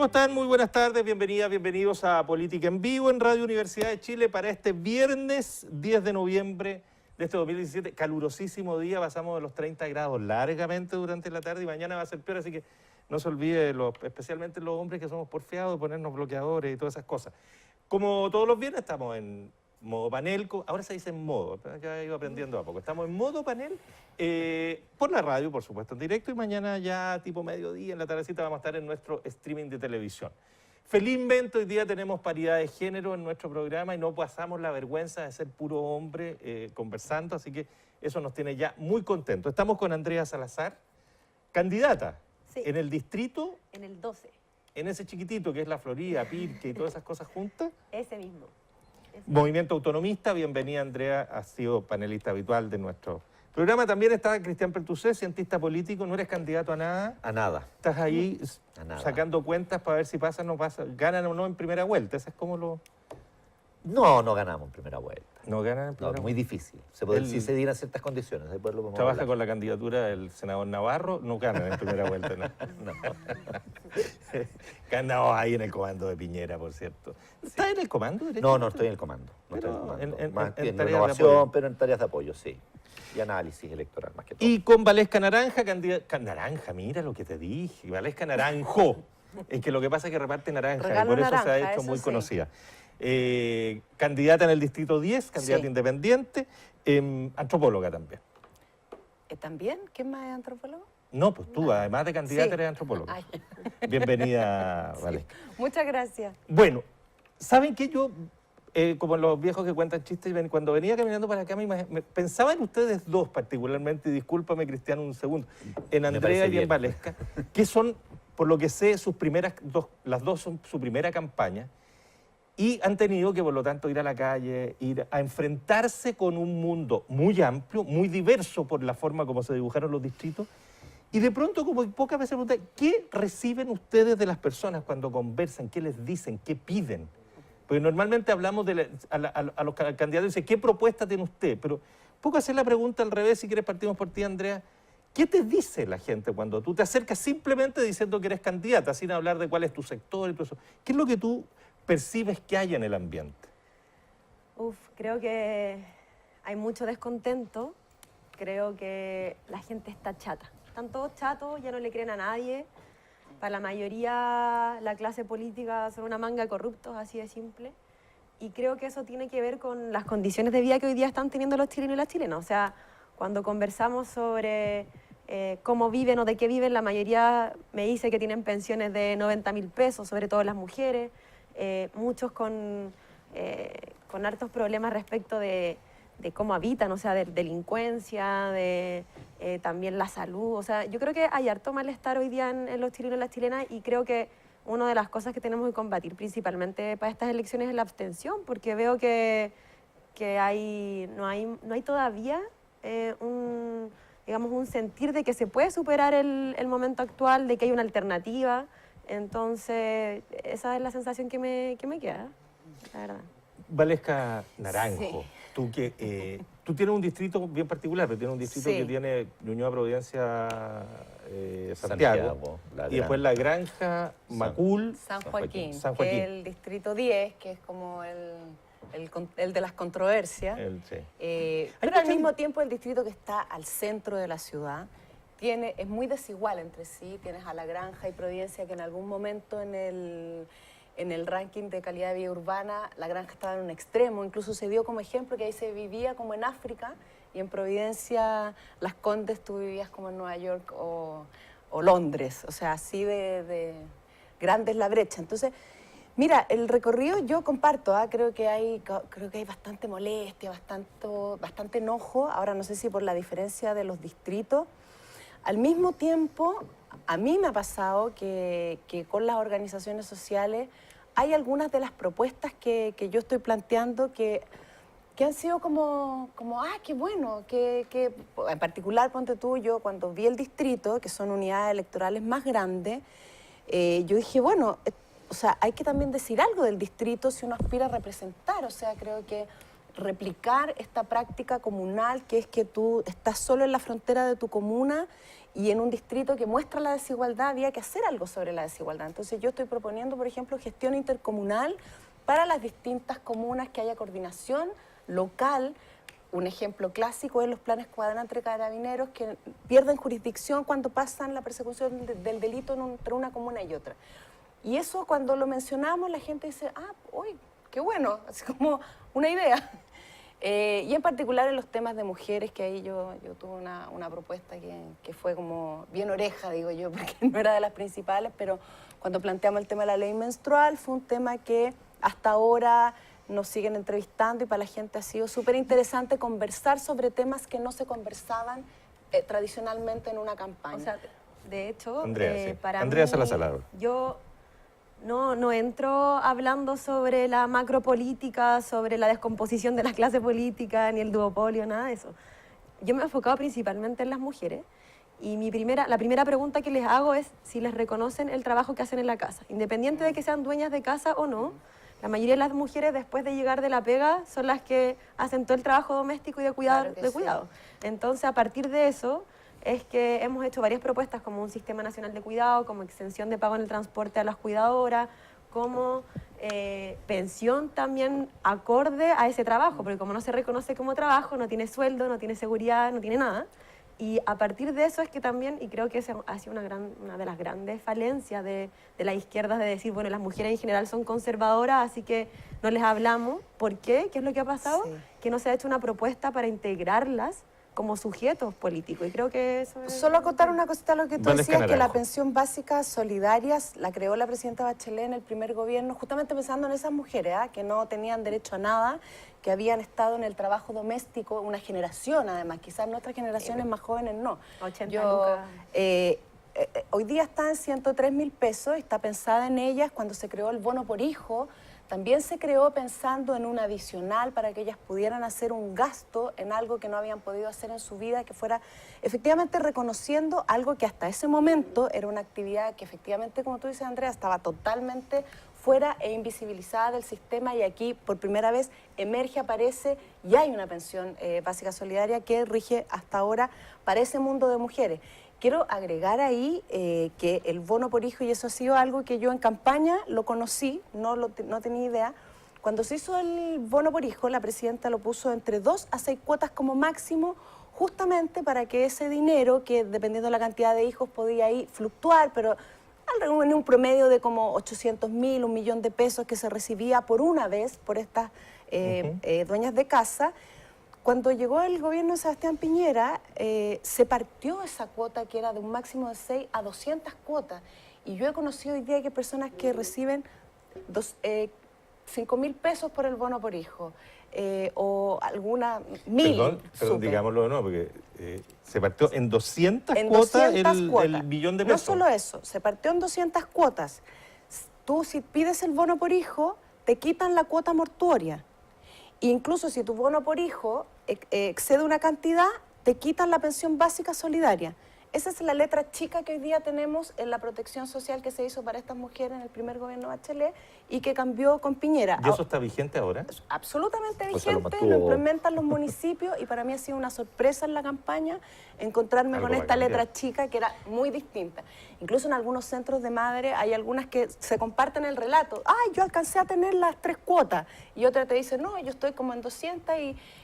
están? Muy buenas tardes, bienvenidas, bienvenidos a Política en Vivo en Radio Universidad de Chile para este viernes 10 de noviembre de este 2017. Calurosísimo día, pasamos de los 30 grados largamente durante la tarde y mañana va a ser peor, así que no se olvide, especialmente los hombres que somos porfiados, de ponernos bloqueadores y todas esas cosas. Como todos los viernes estamos en modo panel, ahora se dice en modo, ya he ido aprendiendo a poco. Estamos en modo panel por la radio, por supuesto, en directo, y mañana ya tipo mediodía, en la tardecita, vamos a estar en nuestro streaming de televisión. Felizmente hoy día tenemos paridad de género en nuestro programa y no pasamos la vergüenza de ser puro hombre conversando, así que eso nos tiene ya muy contentos. Estamos con Andrea Salazar, candidata en el distrito... En el 12. En ese chiquitito que es la Florida, Pirque y todas esas cosas juntas. Ese mismo. Movimiento Autonomista, bienvenida Andrea, ha sido panelista habitual de nuestro programa. También está Cristian Pertusé, cientista político, no eres candidato a nada. A nada. Estás ahí sacando cuentas para ver si pasa o no pasa, ganan o no en primera vuelta, eso es como lo... No, no ganamos en primera vuelta. No ganan en primera vuelta. Muy difícil. Sí se dieran ciertas condiciones. Después lo trabaja hablar con la candidatura del senador Navarro, no ganan en primera vuelta, ¿no? No. Ganamos ahí en el comando de Piñera, por cierto. ¿Estás en el comando? No, estoy en el comando. No pero estoy en el comando. Más en tareas innovación, pero en tareas de apoyo, sí. Y análisis electoral, más que todo. Y con Valesca Naranja, candidata... Naranja, mira lo que te dije. Valesca Naranjo. Es que lo que pasa es que reparte naranja Regalo y por eso naranja, se ha hecho muy sí. conocida. Candidata en el Distrito 10, candidata independiente, antropóloga también. ¿También? ¿Quién más es antropólogo? No, pues tú, además de candidata, eres antropóloga. Ay. Bienvenida, Valesca. Muchas gracias. Bueno, ¿saben qué? Yo, como los viejos que cuentan chistes, cuando venía caminando para acá, pensaba en ustedes dos particularmente, y discúlpame, Cristiano, un segundo, en Andrea y en Valesca, que son, por lo que sé, las dos son su primera campaña, y han tenido que, por lo tanto, ir a la calle, ir a enfrentarse con un mundo muy amplio, muy diverso por la forma como se dibujaron los distritos. Y de pronto, como pocas veces preguntan, ¿qué reciben ustedes de las personas cuando conversan? ¿Qué les dicen? ¿Qué piden? Porque normalmente hablamos a los candidatos y dicen, ¿qué propuesta tiene usted? Pero poco hacer la pregunta al revés, si quieres partimos por ti, Andrea. ¿Qué te dice la gente cuando tú te acercas simplemente diciendo que eres candidata, sin hablar de cuál es tu sector y todo eso? ¿Qué es lo que tú percibes que hay en el ambiente? Creo que hay mucho descontento. Creo que la gente está chata. Están todos chatos, ya no le creen a nadie. Para la mayoría, la clase política son una manga de corruptos, así de simple. Y creo que eso tiene que ver con las condiciones de vida que hoy día están teniendo los chilenos y las chilenas. O sea, cuando conversamos sobre cómo viven o de qué viven, la mayoría me dice que tienen pensiones de 90.000 pesos, sobre todo las mujeres. Muchos con hartos problemas respecto de cómo habitan, o sea, de delincuencia, de también la salud. O sea, yo creo que hay harto malestar hoy día en los chilenos y las chilenas, y creo que una de las cosas que tenemos que combatir principalmente para estas elecciones es la abstención, porque veo que no hay todavía digamos, un sentir de que se puede superar el momento actual, de que hay una alternativa. Entonces, esa es la sensación que me queda, la verdad. Valesca Naranjo, Sí. tú tienes un distrito bien particular, pero tienes un distrito que tiene Ñuñoa, Providencia, Santiago, y después La Granja, Macul, San Joaquín, San que Joaquín. es el distrito 10, que es como el de las controversias. Pero al mismo tiempo el distrito que está al centro de la ciudad es muy desigual entre sí. Tienes a La Granja y Providencia, que en algún momento en el ranking de calidad de vida urbana, La Granja estaba en un extremo. Incluso se dio como ejemplo que ahí se vivía como en África, y en Providencia, Las Condes, tú vivías como en Nueva York o Londres. O sea, así de grande es la brecha. Entonces, mira, el recorrido yo comparto, creo que hay bastante molestia, bastante enojo. Ahora no sé si por la diferencia de los distritos. Al mismo tiempo, a mí me ha pasado que con las organizaciones sociales hay algunas de las propuestas que yo estoy planteando que han sido como qué bueno, que en particular, ponte tú, yo cuando vi el distrito, que son unidades electorales más grandes, yo dije, bueno, o sea, hay que también decir algo del distrito si uno aspira a representar. O sea, creo que replicar esta práctica comunal, que es que tú estás solo en la frontera de tu comuna y en un distrito que muestra la desigualdad, había que hacer algo sobre la desigualdad. Entonces yo estoy proponiendo, por ejemplo, gestión intercomunal para las distintas comunas, que haya coordinación local. Un ejemplo clásico es los planes cuadrantes entre carabineros, que pierden jurisdicción cuando pasan la persecución del delito entre una comuna y otra. Y eso, cuando lo mencionamos, la gente dice, ah, uy, qué bueno, así como una idea. Y en particular en los temas de mujeres, que ahí yo tuve una propuesta que fue como bien oreja, digo yo, porque no era de las principales, pero cuando planteamos el tema de la ley menstrual, fue un tema que hasta ahora nos siguen entrevistando, y para la gente ha sido súper interesante conversar sobre temas que no se conversaban tradicionalmente en una campaña. O sea, de hecho, Andrea, sí. para Andrea mí, Salazar. yo no entro hablando sobre la macropolítica, sobre la descomposición de la clase política, ni el duopolio, nada de eso. Yo me he enfocado principalmente en las mujeres, y la primera pregunta que les hago es si les reconocen el trabajo que hacen en la casa. Independiente de que sean dueñas de casa o no, la mayoría de las mujeres, después de llegar de la pega, son las que hacen todo el trabajo doméstico y de cuidado. Claro que sí. Entonces, a partir de eso, es que hemos hecho varias propuestas, como un sistema nacional de cuidado, como exención de pago en el transporte a las cuidadoras, como pensión también acorde a ese trabajo, porque como no se reconoce como trabajo, no tiene sueldo, no tiene seguridad, no tiene nada. Y a partir de eso es que también, y creo que esa ha sido una de las grandes falencias de la izquierda, de decir, bueno, las mujeres en general son conservadoras, así que no les hablamos. ¿Por qué? ¿Qué es lo que ha pasado? Sí. Que no se ha hecho una propuesta para integrarlas como sujetos políticos, y creo que eso es... Solo acotar una cosita a lo que tú Valesca decías, que la Naranjo. pensión básica solidaria la creó la presidenta Bachelet en el primer gobierno, justamente pensando en esas mujeres que no tenían derecho a nada, que habían estado en el trabajo doméstico, una generación además, quizás nuestras generaciones más jóvenes no. 80 lucas. Hoy día está en 103.000 pesos, está pensada en ellas. Cuando se creó el bono por hijo, también se creó pensando en un adicional para que ellas pudieran hacer un gasto en algo que no habían podido hacer en su vida, que fuera efectivamente reconociendo algo que hasta ese momento era una actividad que efectivamente, como tú dices, Andrea, estaba totalmente fuera e invisibilizada del sistema, y aquí por primera vez emerge, aparece, y hay una pensión básica solidaria que rige hasta ahora para ese mundo de mujeres. Quiero agregar ahí que el bono por hijo, y eso ha sido algo que yo en campaña lo conocí, no tenía idea. Cuando se hizo el bono por hijo, la presidenta lo puso entre 2 a 6 cuotas como máximo, justamente para que ese dinero, que dependiendo de la cantidad de hijos podía ir fluctuar, pero en un promedio de como 800.000, 1 millón de pesos que se recibía por una vez por estas dueñas de casa. Cuando llegó el gobierno de Sebastián Piñera, se partió esa cuota, que era de un máximo de 6 a 200 cuotas. Y yo he conocido hoy día que hay personas que reciben 5.000 pesos por el bono por hijo, o alguna 1.000. Perdón, digámoslo no, porque se partió en 200 cuotas el billón de pesos. No solo eso, se partió en 200 cuotas. Tú, si pides el bono por hijo, te quitan la cuota mortuoria. Incluso si tu bono por hijo excede una cantidad, te quitan la pensión básica solidaria. Esa es la letra chica que hoy día tenemos en la protección social que se hizo para estas mujeres en el primer gobierno de Bachelet y que cambió con Piñera. ¿Y eso está vigente ahora? Absolutamente O sea, vigente, lo implementan los municipios, y para mí ha sido una sorpresa en la campaña encontrarme Algo con va a esta cambiar. letra chica que era muy distinta. Incluso en algunos centros de madre hay algunas que se comparten el relato. ¡Ay, yo alcancé a tener las 3 cuotas! Y otra te dice, no, yo estoy como en 200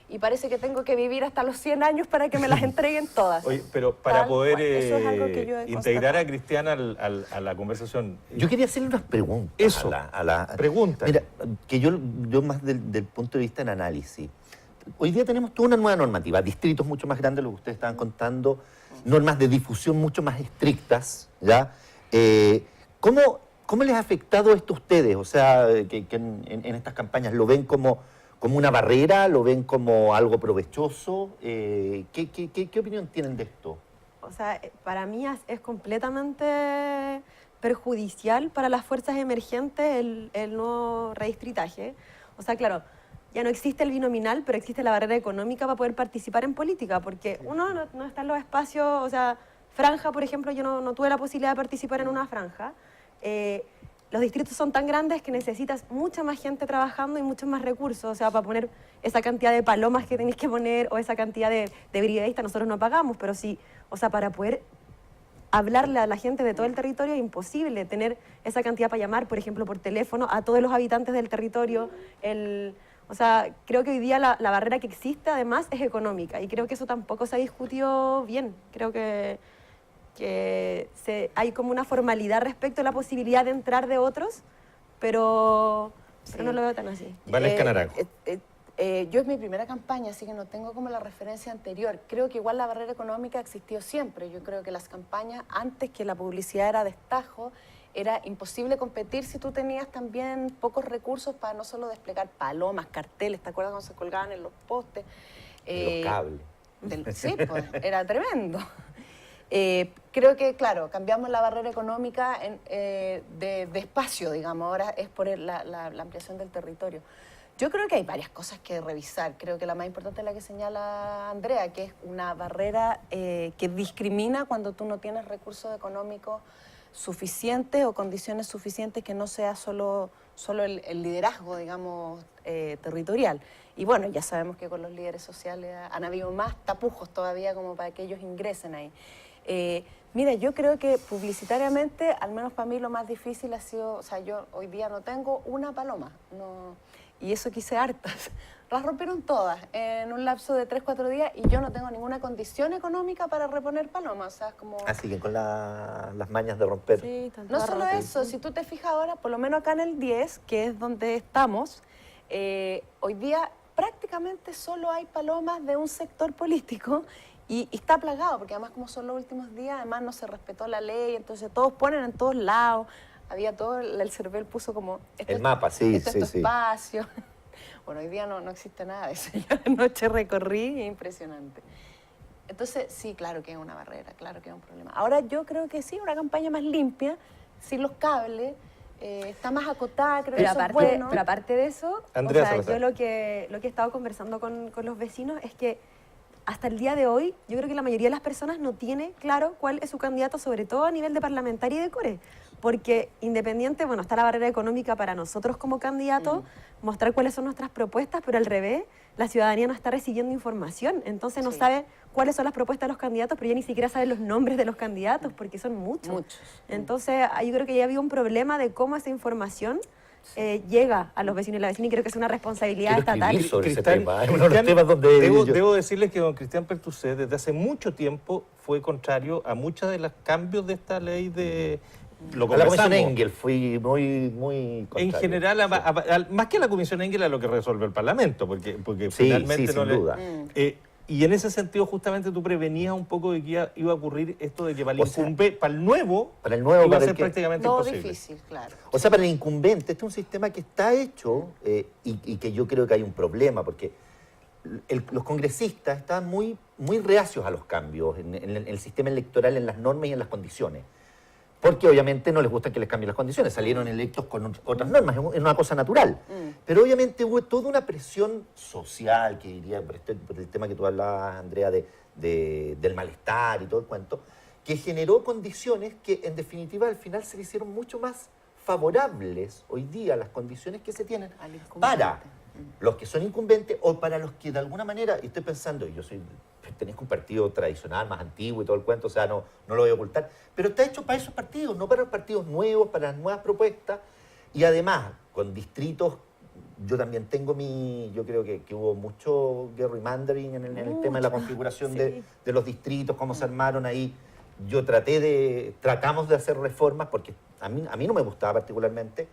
y parece que tengo que vivir hasta los 100 años para que me las entreguen todas. Oye, pero para Tal poder cual, eso es algo que yo he integrar constatado. a Cristiana a la conversación. Yo quería hacerle unas preguntas. Eso, pregunta. Mira, que yo más del punto de vista en análisis. Hoy día tenemos toda una nueva normativa, distritos mucho más grandes, lo que ustedes estaban contando, normas de difusión mucho más estrictas, ¿ya? ¿Cómo les ha afectado esto a ustedes? O sea, que en estas campañas, ¿lo ven como una barrera? ¿Lo ven como algo provechoso? ¿Qué opinión tienen de esto? O sea, para mí es completamente perjudicial para las fuerzas emergentes el nuevo redistritaje. O sea, claro, ya no existe el binominal, pero existe la barrera económica para poder participar en política, porque uno no está en los espacios, o sea, franja, por ejemplo, yo no tuve la posibilidad de participar en una franja. los distritos son tan grandes que necesitas mucha más gente trabajando y muchos más recursos. O sea, para poner esa cantidad de palomas que tenéis que poner o esa cantidad de brigadistas nosotros no pagamos, pero sí, o sea, para poder hablarle a la gente de todo el territorio es imposible tener esa cantidad para llamar, por ejemplo, por teléfono a todos los habitantes del territorio. O sea, creo que hoy día la barrera que existe además es económica y creo que eso tampoco se ha discutido bien. Creo que hay como una formalidad respecto a la posibilidad de entrar de otros, pero no lo veo tan así. Valesca Naranjo. Yo es mi primera campaña, así que no tengo como la referencia anterior. Creo que igual la barrera económica existió siempre. Yo creo que las campañas, antes que la publicidad era destajo, era imposible competir si tú tenías también pocos recursos para no solo desplegar palomas, carteles, ¿te acuerdas cuando se colgaban en los postes? Los cables. Sí, pues, era tremendo. Creo que, claro, cambiamos la barrera económica de espacio, digamos, ahora es por la ampliación del territorio. Yo creo que hay varias cosas que revisar. Creo que la más importante es la que señala Andrea, que es una barrera que discrimina cuando tú no tienes recursos económicos suficientes o condiciones suficientes, que no sea solo el liderazgo, digamos, territorial. Y bueno, ya sabemos que con los líderes sociales han habido más tapujos todavía como para que ellos ingresen ahí. Mira, yo creo que publicitariamente, al menos para mí lo más difícil ha sido, o sea, yo hoy día no tengo una paloma, y eso quise hartas. Las rompieron todas en un lapso de 3-4 días y yo no tengo ninguna condición económica para reponer palomas. O sea, como... Así que con las mañas de romper. Sí, no solo eso, si tú te fijas ahora, por lo menos acá en el 10, que es donde estamos, hoy día prácticamente solo hay palomas de un sector político y está plagado, porque además como son los últimos días, además no se respetó la ley, entonces todos ponen en todos lados. Había todo, el CERVEL puso como... El mapa, sí, sí, sí. Espacio. Bueno, hoy día no existe nada de eso. Yo anoche recorrí, impresionante. Entonces, sí, claro que es una barrera, claro que es un problema. Ahora yo creo que sí, una campaña más limpia, sin los cables, está más acotada, creo que eso es bueno. Pero aparte de eso, Andrea, o sea, yo lo que he estado conversando con los vecinos es que hasta el día de hoy, yo creo que la mayoría de las personas no tiene claro cuál es su candidato, sobre todo a nivel de parlamentaria y de core. Porque independiente, bueno, está la barrera económica para nosotros como candidatos, mostrar cuáles son nuestras propuestas, pero al revés, la ciudadanía no está recibiendo información, entonces no sabe cuáles son las propuestas de los candidatos, pero ya ni siquiera sabe los nombres de los candidatos, porque son muchos. Entonces, yo creo que ya había un problema de cómo esa información llega a los vecinos y la vecina, y creo que es una responsabilidad estatal. Sobre ese tema. Es uno de los temas donde debo decirles que don Cristian Pertusset desde hace mucho tiempo fue contrario a muchos de los cambios de esta ley de... A la Comisión Engel fui muy contrario. En general, más que a la Comisión Engel, a lo que resuelve el Parlamento, porque sí, finalmente sin duda. Y en ese sentido, justamente tú prevenías un poco de que iba a ocurrir esto de que para el nuevo iba a ser prácticamente imposible. Difícil, claro. O sea, para el incumbente, este es un sistema que está hecho y que yo creo que hay un problema, porque los congresistas están muy reacios a los cambios en el sistema electoral, en las normas y en las condiciones. Porque obviamente no les gusta que les cambien las condiciones, salieron electos con otras normas, es una cosa natural. Pero obviamente hubo toda una presión social, que diría, por el tema que tú hablabas, Andrea, del malestar y todo el cuento, que generó condiciones que en definitiva al final se le hicieron mucho más favorables hoy día, las condiciones que se tienen para los que son incumbentes o para los que de alguna manera, y estoy pensando, yo pertenezco a un partido tradicional, más antiguo y todo el cuento, o sea, no lo voy a ocultar, pero está hecho para esos partidos, no para los partidos nuevos, para las nuevas propuestas, y además, con distritos, yo también tengo yo creo que hubo mucho gerrymandering en el tema de la configuración de los distritos, cómo se armaron ahí. Tratamos de hacer reformas, porque a mí no me gustaba particularmente,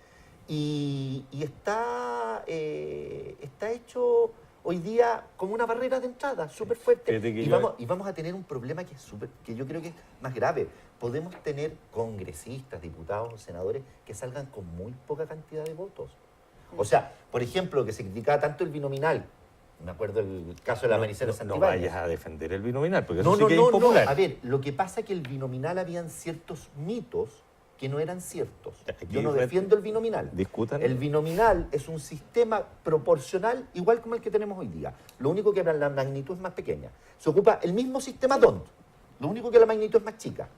y está hecho hoy día como una barrera de entrada súper fuerte. Y vamos a tener un problema que yo creo que es más grave. Podemos tener congresistas, diputados, senadores que salgan con muy poca cantidad de votos. O sea, por ejemplo, que se criticaba tanto el binominal. Me acuerdo el caso de la Maricela Santibáñez. No vayas a defender el binominal, porque eso sí que es impopular. No. A ver, lo que pasa es que el binominal habían ciertos mitos que no eran ciertos. Yo no defiendo el binominal. Discutan. El binominal es un sistema proporcional igual como el que tenemos hoy día. Lo único que la magnitud es más pequeña. Se ocupa el mismo sistema DONT. Lo único que la magnitud es más chica.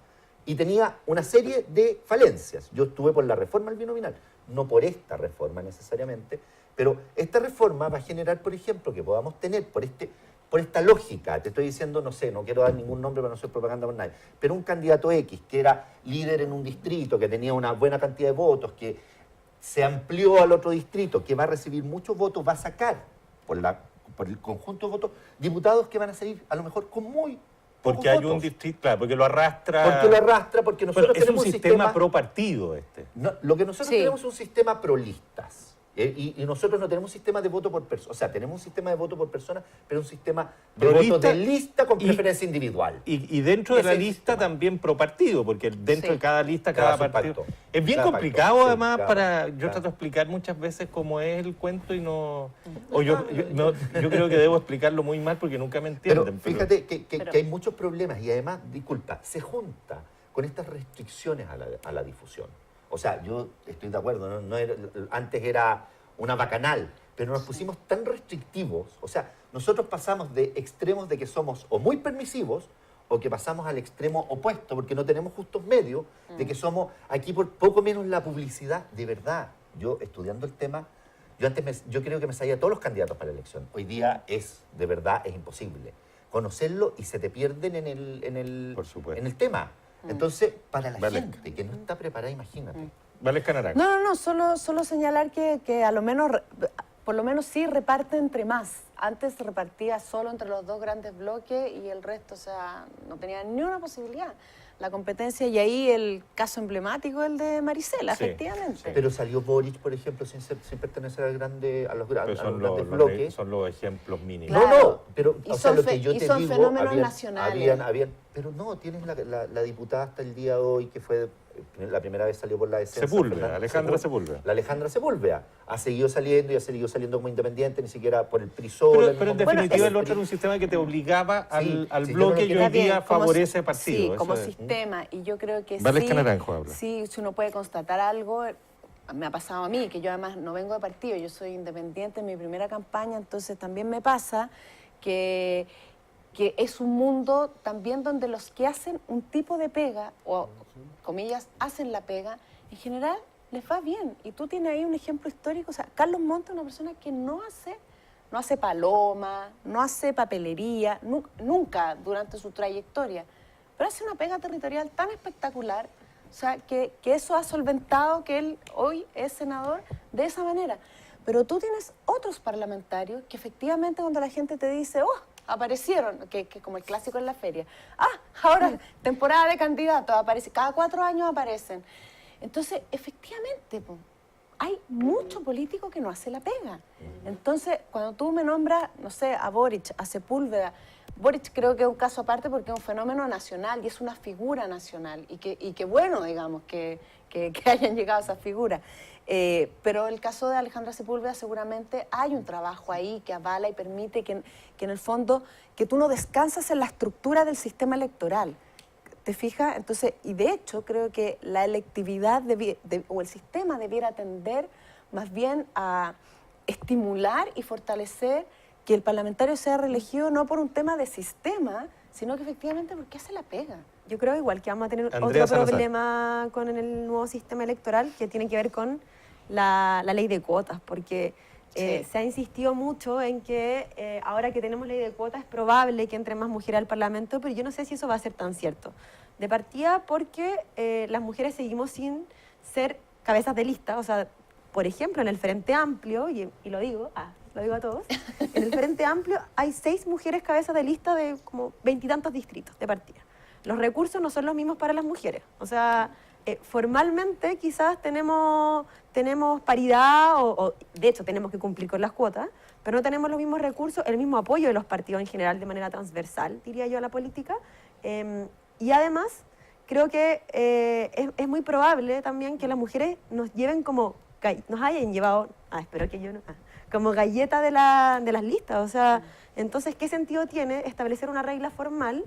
y tenía una serie de falencias. Yo estuve por la reforma al binominal, no por esta reforma necesariamente, pero esta reforma va a generar, por ejemplo, que podamos tener por esta lógica, te estoy diciendo, no sé, no quiero dar ningún nombre para no hacer propaganda por nadie, pero un candidato X que era líder en un distrito, que tenía una buena cantidad de votos, que se amplió al otro distrito, que va a recibir muchos votos, va a sacar por el conjunto de votos diputados que van a salir a lo mejor con muy porque hay un distrito, claro, porque lo arrastra. Porque lo arrastra, porque nosotros pero es tenemos un sistema pro partido este. No, lo que nosotros tenemos es un sistema pro listas. Y nosotros no tenemos un sistema de voto por persona. O sea, tenemos un sistema de voto por persona, pero un sistema de voto de lista con preferencia individual. Y dentro de la lista también pro partido, porque dentro de cada lista, cada partido. Pacto. Es bien cada complicado, pacto, además, sí, yo trato de explicar muchas veces cómo es el cuento y no. O yo creo que debo explicarlo muy mal porque nunca me entienden. Pero fíjate que hay muchos problemas y además, disculpa, se junta con estas restricciones a la difusión. O sea, yo estoy de acuerdo, antes era una bacanal, pero nos pusimos tan restrictivos, o sea, nosotros pasamos de extremos de que somos o muy permisivos o que pasamos al extremo opuesto, porque no tenemos justos medios, de que somos aquí por poco menos la publicidad, de verdad. Yo estudiando el tema, yo creo que me sabía todos los candidatos para la elección. Hoy día de verdad, es imposible conocerlo y se te pierden en el tema. Entonces, para la gente que no está preparada, imagínate. Valesca Naranjo. No, solo señalar que a lo menos, por lo menos sí reparte entre más. Antes se repartía solo entre los dos grandes bloques y el resto, o sea, no tenía ni una posibilidad. La competencia, y ahí el caso emblemático, el de Maricela, efectivamente. Sí. Pero salió Boric, por ejemplo, sin pertenecer a los grandes bloques. Son los ejemplos mínimos. Claro. No, pero y o sea, lo que yo te son digo, fenómenos nacionales. Pero no, tienes la diputada hasta el día de hoy, que fue la primera vez salió por la defensa. Sepúlveda, Alejandra Sepúlveda. La Alejandra Sepúlveda. Ha seguido saliendo y ha seguido saliendo como independiente, ni siquiera por el PRI solo. Pero en definitiva el otro era un sistema que te obligaba al bloque y hoy día favorece partido. Sí, como sistema. Y yo creo que Valesca Naranjo habla. Sí, si uno puede constatar algo, me ha pasado a mí, que yo además no vengo de partido, yo soy independiente en mi primera campaña, entonces también me pasa que es un mundo también donde los que hacen un tipo de pega, o comillas, hacen la pega, en general les va bien. Y tú tienes ahí un ejemplo histórico, o sea, Carlos Montes es una persona que no hace paloma, no hace papelería, nunca durante su trayectoria, pero hace una pega territorial tan espectacular, o sea, que eso ha solventado que él hoy es senador de esa manera. Pero tú tienes otros parlamentarios que efectivamente cuando la gente te dice, oh, aparecieron, que como el clásico en la feria. Ahora, temporada de candidatos, aparece, cada 4 años aparecen. Entonces, efectivamente, hay mucho político que no hace la pega. Entonces, cuando tú me nombras, no sé, a Boric, a Sepúlveda, Boric creo que es un caso aparte porque es un fenómeno nacional y es una figura nacional. Y que bueno, digamos, que hayan llegado a esa figura. Pero el caso de Alejandra Sepúlveda seguramente hay un trabajo ahí que avala y permite que en el fondo que tú no descansas en la estructura del sistema electoral. ¿Te fijas? Entonces, y de hecho creo que la electividad o el sistema debiera tender más bien a estimular y fortalecer que el parlamentario sea reelegido no por un tema de sistema, sino que efectivamente porque hace la pega. Yo creo igual que vamos a tener Andrea otro Salazar. problema con el nuevo sistema electoral que tiene que ver con la ley de cuotas, porque se ha insistido mucho en que ahora que tenemos ley de cuotas es probable que entre más mujeres al Parlamento, pero yo no sé si eso va a ser tan cierto. De partida porque las mujeres seguimos sin ser cabezas de lista, o sea, por ejemplo, en el Frente Amplio, y lo digo a todos, en el Frente Amplio hay 6 mujeres cabezas de lista de como 20 y tantos distritos de partida. Los recursos no son los mismos para las mujeres. O sea, formalmente quizás tenemos paridad o de hecho tenemos que cumplir con las cuotas, pero no tenemos los mismos recursos, el mismo apoyo de los partidos en general de manera transversal, diría yo, a la política. Y además, creo que es muy probable también que las mujeres nos hayan llevado, espero que yo no, como galleta de las listas. O sea, entonces, ¿qué sentido tiene establecer una regla formal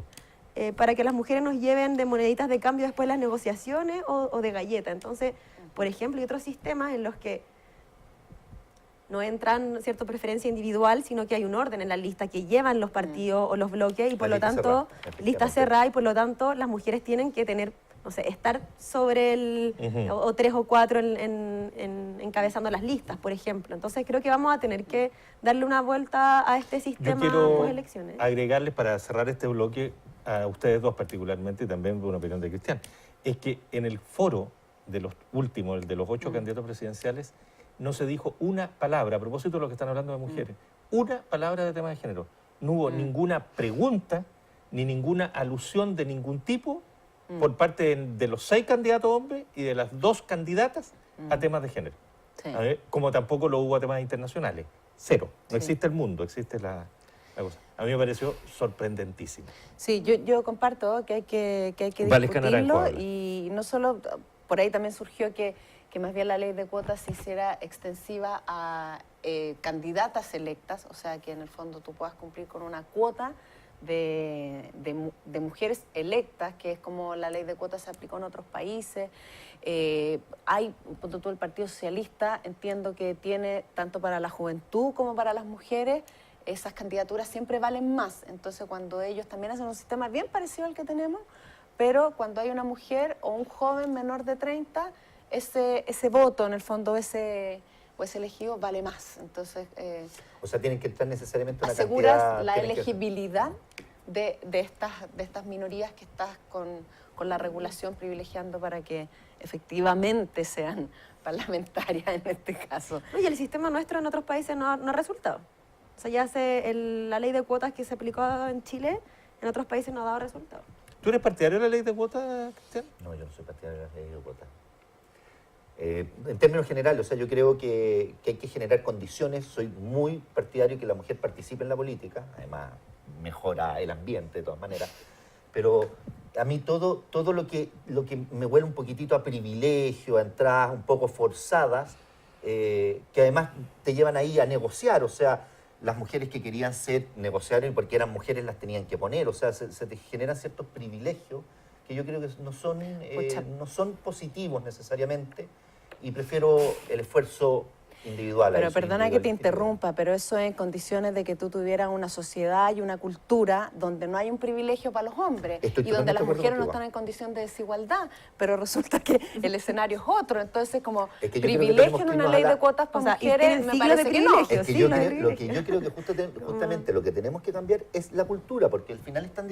para que las mujeres nos lleven de moneditas de cambio después las negociaciones o de galleta? Entonces, por ejemplo, hay otros sistemas en los que no entran, ¿cierto?, preferencia individual, sino que hay un orden en la lista que llevan los partidos o los bloques y por lo tanto, lista cerrada, y por lo tanto las mujeres tienen que tener, no sé, estar sobre el, o 3 o 4 encabezando las listas, por ejemplo. Entonces creo que vamos a tener que darle una vuelta a este sistema post-elecciones. Agregarles para cerrar este bloque a ustedes dos particularmente, y también una opinión de Cristian, es que en el foro de los últimos, de los 8 candidatos presidenciales, no se dijo una palabra, a propósito de lo que están hablando de mujeres, una palabra de tema de género. No hubo ninguna pregunta, ni ninguna alusión de ningún tipo por parte de los 6 candidatos hombres y de las 2 candidatas a temas de género. Sí. Como tampoco lo hubo a temas internacionales. Cero. No existe el mundo, existe la cosa. A mí me pareció sorprendentísimo. Sí, yo comparto que hay que discutirlo, y no solo, por ahí también surgió que más bien la ley de cuotas se hiciera extensiva a candidatas electas, o sea, que en el fondo tú puedas cumplir con una cuota de mujeres electas, que es como la ley de cuotas se aplicó en otros países. Hay, por todo el Partido Socialista, entiendo que tiene, tanto para la juventud como para las mujeres, esas candidaturas siempre valen más. Entonces, cuando ellos también hacen un sistema bien parecido al que tenemos, pero cuando hay una mujer o un joven menor de 30, ese voto, en el fondo, ese elegido vale más. Entonces, o sea, tienen que estar necesariamente una aseguras cantidad, la elegibilidad de estas minorías que estás con la regulación privilegiando para que efectivamente sean parlamentarias en este caso. Oye, el sistema nuestro en otros países no ha resultado. O sea, ya la ley de cuotas que se aplicó en Chile, en otros países no ha dado resultado. ¿Tú eres partidario de la ley de cuotas, Cristian? No, yo no soy partidario de la ley de cuotas. En términos generales, o sea, yo creo que hay que generar condiciones. Soy muy partidario que la mujer participe en la política, además mejora el ambiente de todas maneras, pero a mí todo lo que me huele un poquitito a privilegio, a entradas un poco forzadas, que además te llevan ahí a negociar, o sea, las mujeres que querían negociaron y porque eran mujeres las tenían que poner, o sea, se te generan ciertos privilegios que yo creo que no son positivos necesariamente, y prefiero el esfuerzo individual. Pero perdona que te interrumpa, pero eso en condiciones de que tú tuvieras una sociedad y una cultura donde no hay un privilegio para los hombres y donde las mujeres no están en condición de desigualdad, pero resulta que el escenario es otro. Entonces, como privilegio en una ley de cuotas para mujeres, me parece que no. Es que yo creo que justamente lo que tenemos que cambiar es la cultura, porque al final están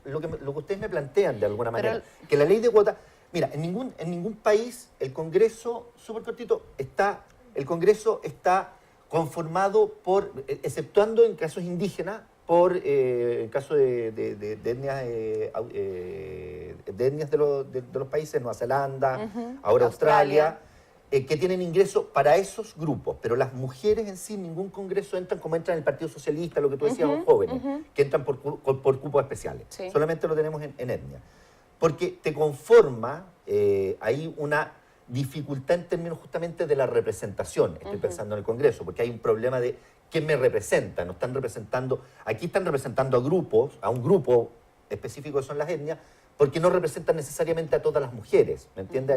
lo que ustedes me plantean de alguna manera, que la ley de cuotas, mira, en ningún país el Congreso, súper cortito, el Congreso está conformado por, exceptuando en casos indígenas, en caso de etnias de los países, Nueva Zelanda, ahora Australia, que tienen ingreso para esos grupos. Pero las mujeres en sí, ningún Congreso entran como entran en el Partido Socialista, lo que tú decías, los jóvenes, que entran por cupos especiales. Sí. Solamente lo tenemos en etnia. Porque te conforma ahí una dificultad en términos justamente de la representación. Estoy pensando en el Congreso, porque hay un problema de quién me representa. No están representando, aquí están representando a un grupo específico que son las etnias, porque no representan necesariamente a todas las mujeres. ¿Me entiendes?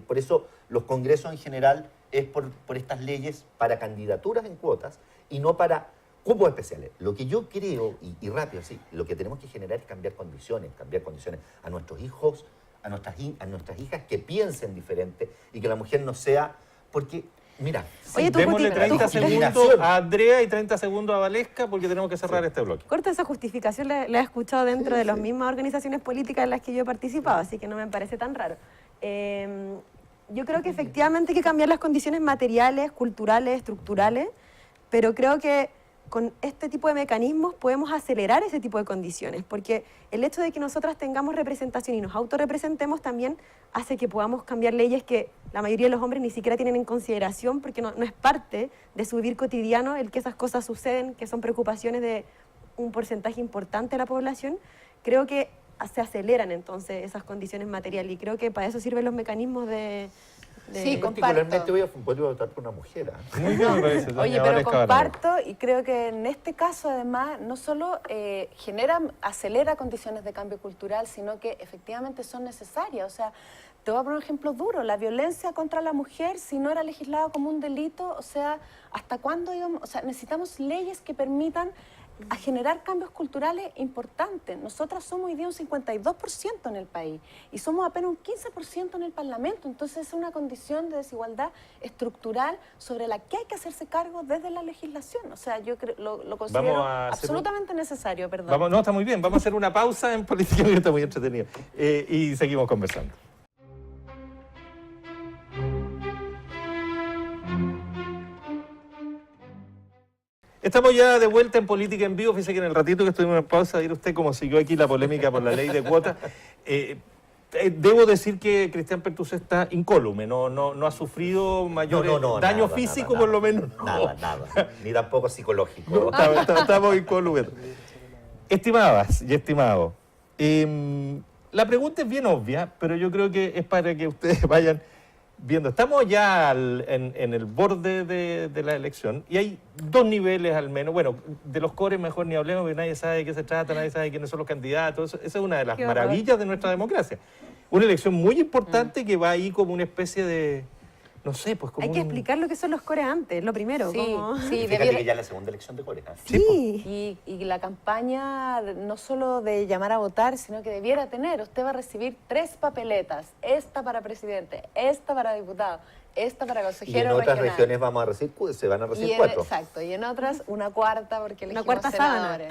Por eso los congresos en general es por estas leyes para candidaturas en cuotas y no para cupos especiales. Lo que yo creo, y rápido, sí, lo que tenemos que generar es cambiar condiciones a nuestros hijos, a nuestras hijas que piensen diferente y que la mujer no sea, porque, mira, oye, démosle 30 segundos a Andrea y 30 segundos a Valesca porque tenemos que cerrar este bloque. Corta, esa justificación la he escuchado dentro de las mismas organizaciones políticas en las que yo he participado, así que no me parece tan raro. Yo creo que efectivamente hay que cambiar las condiciones materiales, culturales, estructurales, pero creo que con este tipo de mecanismos podemos acelerar ese tipo de condiciones, porque el hecho de que nosotras tengamos representación y nos autorrepresentemos también hace que podamos cambiar leyes que la mayoría de los hombres ni siquiera tienen en consideración, porque no es parte de su vivir cotidiano el que esas cosas suceden, que son preocupaciones de un porcentaje importante de la población. Creo que se aceleran entonces esas condiciones materiales y creo que para eso sirven los mecanismos de... Sí, particularmente voy a votar por una mujer. Muy bien, me parece. Oye, pero comparto y creo que en este caso además no solo acelera condiciones de cambio cultural, sino que efectivamente son necesarias. O sea, te voy a poner un ejemplo duro. La violencia contra la mujer, si no era legislada como un delito, o sea, ¿hasta cuándo íbamos? O sea, necesitamos leyes que permitan a generar cambios culturales importantes. Nosotras somos hoy día un 52% en el país y somos apenas un 15% en el Parlamento. Entonces es una condición de desigualdad estructural sobre la que hay que hacerse cargo desde la legislación. O sea, yo lo considero absolutamente necesario. Perdón. No, está muy bien. Vamos a hacer una pausa en política que está muy entretenido. Y seguimos conversando. Estamos ya de vuelta en Política en Vivo. Fíjese que en el ratito que estuvimos en pausa, dirá usted cómo siguió aquí la polémica por la ley de cuotas. Debo decir que Cristian Pertusé está incólume, no ha sufrido mayores daño físico, por lo menos. Nada, ni tampoco psicológico. Estamos incólumes. Estimadas y estimados, la pregunta es bien obvia, pero yo creo que es para que ustedes vayan viendo. Estamos ya en el borde de la elección y hay dos niveles al menos. Bueno, de los cores mejor ni hablemos, porque nadie sabe de qué se trata, nadie sabe quiénes son los candidatos. Esa es una de las maravillas de nuestra democracia. Una elección muy importante que va ahí como una especie de... No sé, pues como hay que explicar lo que son los cores antes, lo primero. Sí, fíjate que ya es la segunda elección de cores. Sí. Y la campaña no solo de llamar a votar, sino que debiera tener, usted va a recibir 3 papeletas, esta para presidente, esta para diputado, esta para consejero regional. Y en otras regiones vamos a recibir, se van a recibir 4. Exacto, y en otras una cuarta porque elegimos una cuarta senadores.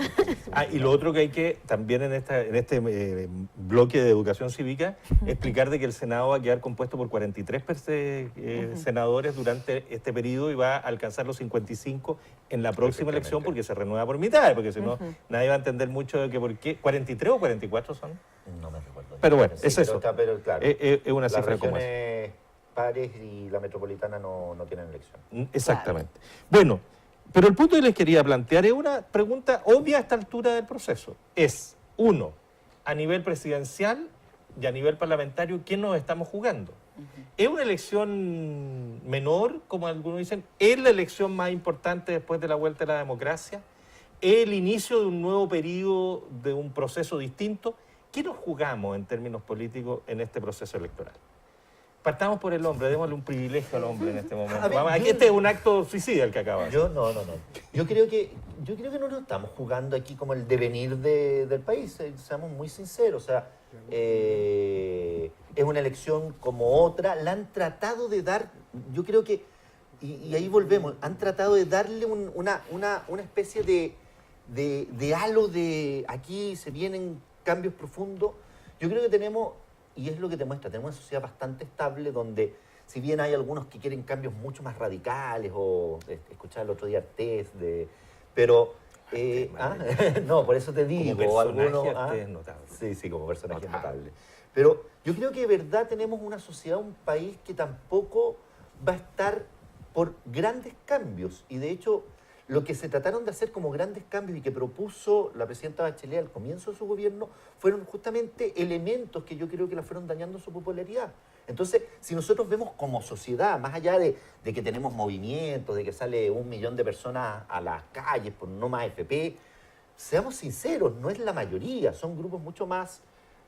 Y lo otro que hay que también en este bloque de educación cívica explicar de que el Senado va a quedar compuesto por 43 senadores durante este periodo y va a alcanzar los 55 en la próxima elección porque se renueva por mitad, porque si no nadie va a entender mucho de que por qué. ¿43 o 44 son? No me recuerdo. Pero bueno, sí, es eso. Pero claro, es una cifra como esa. Pares y la metropolitana no tienen elección. Exactamente. Claro. Bueno, pero el punto que les quería plantear es una pregunta obvia a esta altura del proceso. Es, uno, a nivel presidencial y a nivel parlamentario, ¿quién nos estamos jugando? ¿Es una elección menor, como algunos dicen? ¿Es la elección más importante después de la vuelta de la democracia? ¿Es el inicio de un nuevo periodo, de un proceso distinto? ¿Qué nos jugamos en términos políticos en este proceso electoral? Partamos por el hombre, démosle un privilegio al hombre en este momento. Este es un acto suicida el que acaba de hacer. No. Yo creo que no nos estamos jugando aquí como el devenir del país, seamos muy sinceros. O sea, es una elección como otra. La han tratado de dar, yo creo que, y ahí volvemos, han tratado de darle una especie de halo de aquí se vienen cambios profundos. Yo creo que tenemos... Y es lo que te muestra, tenemos una sociedad bastante estable donde, si bien hay algunos que quieren cambios mucho más radicales, o escuchar el otro día Artés, pero... no, por eso te digo. Como algunos, Artés notable. Sí, como personaje notable. Pero yo creo que de verdad tenemos una sociedad, un país que tampoco va a estar por grandes cambios. Y de hecho, lo que se trataron de hacer como grandes cambios y que propuso la presidenta Bachelet al comienzo de su gobierno fueron justamente elementos que yo creo que la fueron dañando su popularidad. Entonces, si nosotros vemos como sociedad, más allá de que tenemos movimientos, de que sale 1 millón de personas a las calles por no más FP, seamos sinceros, no es la mayoría, son grupos mucho más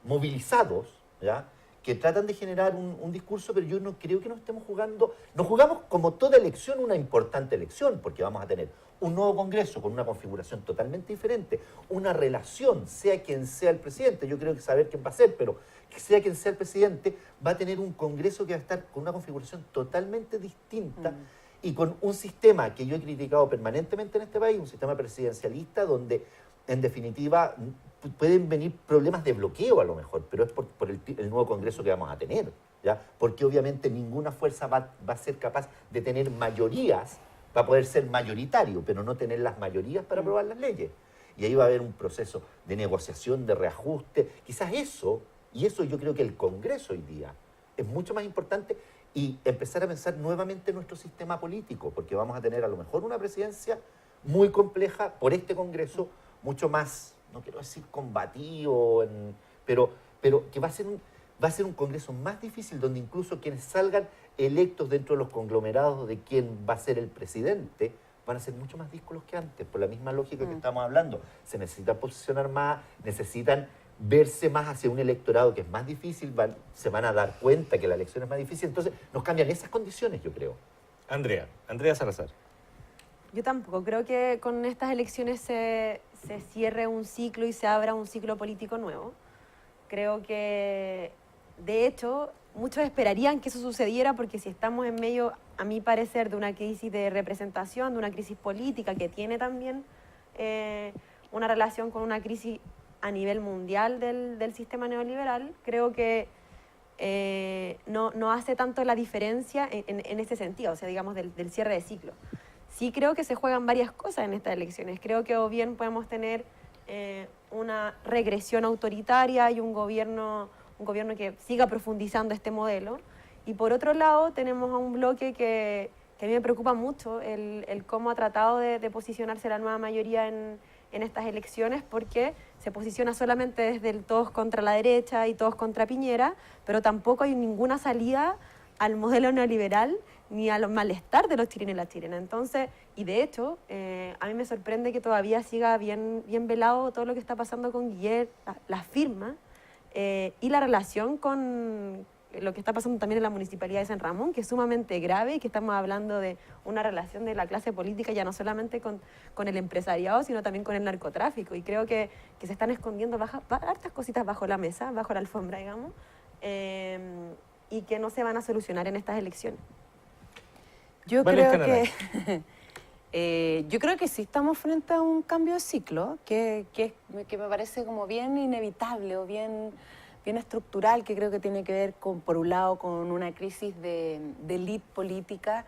movilizados, ¿ya?, que tratan de generar un discurso, pero yo no creo que nos estemos jugando. Nos jugamos como toda elección una importante elección, porque vamos a tener un nuevo Congreso con una configuración totalmente diferente, una relación, sea quien sea el presidente, yo creo que saber quién va a ser, pero sea quien sea el presidente, va a tener un Congreso que va a estar con una configuración totalmente distinta y con un sistema que yo he criticado permanentemente en este país, un sistema presidencialista donde, en definitiva, pueden venir problemas de bloqueo a lo mejor, pero es por el nuevo Congreso que vamos a tener, ¿ya? Porque obviamente ninguna fuerza va a ser capaz de tener mayorías, va a poder ser mayoritario, pero no tener las mayorías para aprobar las leyes. Y ahí va a haber un proceso de negociación, de reajuste, quizás eso, y eso yo creo que el Congreso hoy día es mucho más importante, y empezar a pensar nuevamente en nuestro sistema político, porque vamos a tener a lo mejor una presidencia muy compleja por este Congreso, mucho más, no quiero decir combativo, pero que va a ser un Congreso más difícil, donde incluso quienes salgan electos dentro de los conglomerados de quién va a ser el presidente, van a ser mucho más díscolos que antes, por la misma lógica que estamos hablando. Se necesita posicionar más, necesitan verse más hacia un electorado que es más difícil, se van a dar cuenta que la elección es más difícil, entonces nos cambian esas condiciones, yo creo. Andrea Salazar. Yo tampoco creo que con estas elecciones se se cierre un ciclo y se abra un ciclo político nuevo. Creo que, de hecho, muchos esperarían que eso sucediera porque si estamos en medio, a mi parecer, de una crisis de representación, de una crisis política que tiene también una relación con una crisis a nivel mundial del sistema neoliberal, creo que no hace tanto la diferencia en ese sentido, o sea, digamos, del cierre de ciclo. Sí creo que se juegan varias cosas en estas elecciones. Creo que o bien podemos tener una regresión autoritaria y un gobierno que siga profundizando este modelo. Y por otro lado tenemos a un bloque que a mí me preocupa mucho, el cómo ha tratado de posicionarse la nueva mayoría en estas elecciones, porque se posiciona solamente desde el todos contra la derecha y todos contra Piñera, pero tampoco hay ninguna salida al modelo neoliberal ni al malestar de los chilenos y las chilenas. Entonces, y de hecho, a mí me sorprende que todavía siga bien velado todo lo que está pasando con Guillermo, la firma, y la relación con lo que está pasando también en la Municipalidad de San Ramón, que es sumamente grave y que estamos hablando de una relación de la clase política ya no solamente con el empresariado, sino también con el narcotráfico. Y creo que se están escondiendo hartas cositas bajo la mesa, bajo la alfombra, digamos, y que no se van a solucionar en estas elecciones. Yo creo que sí estamos frente a un cambio de ciclo que me parece como bien inevitable o bien estructural, que creo que tiene que ver por un lado, con una crisis de élite política,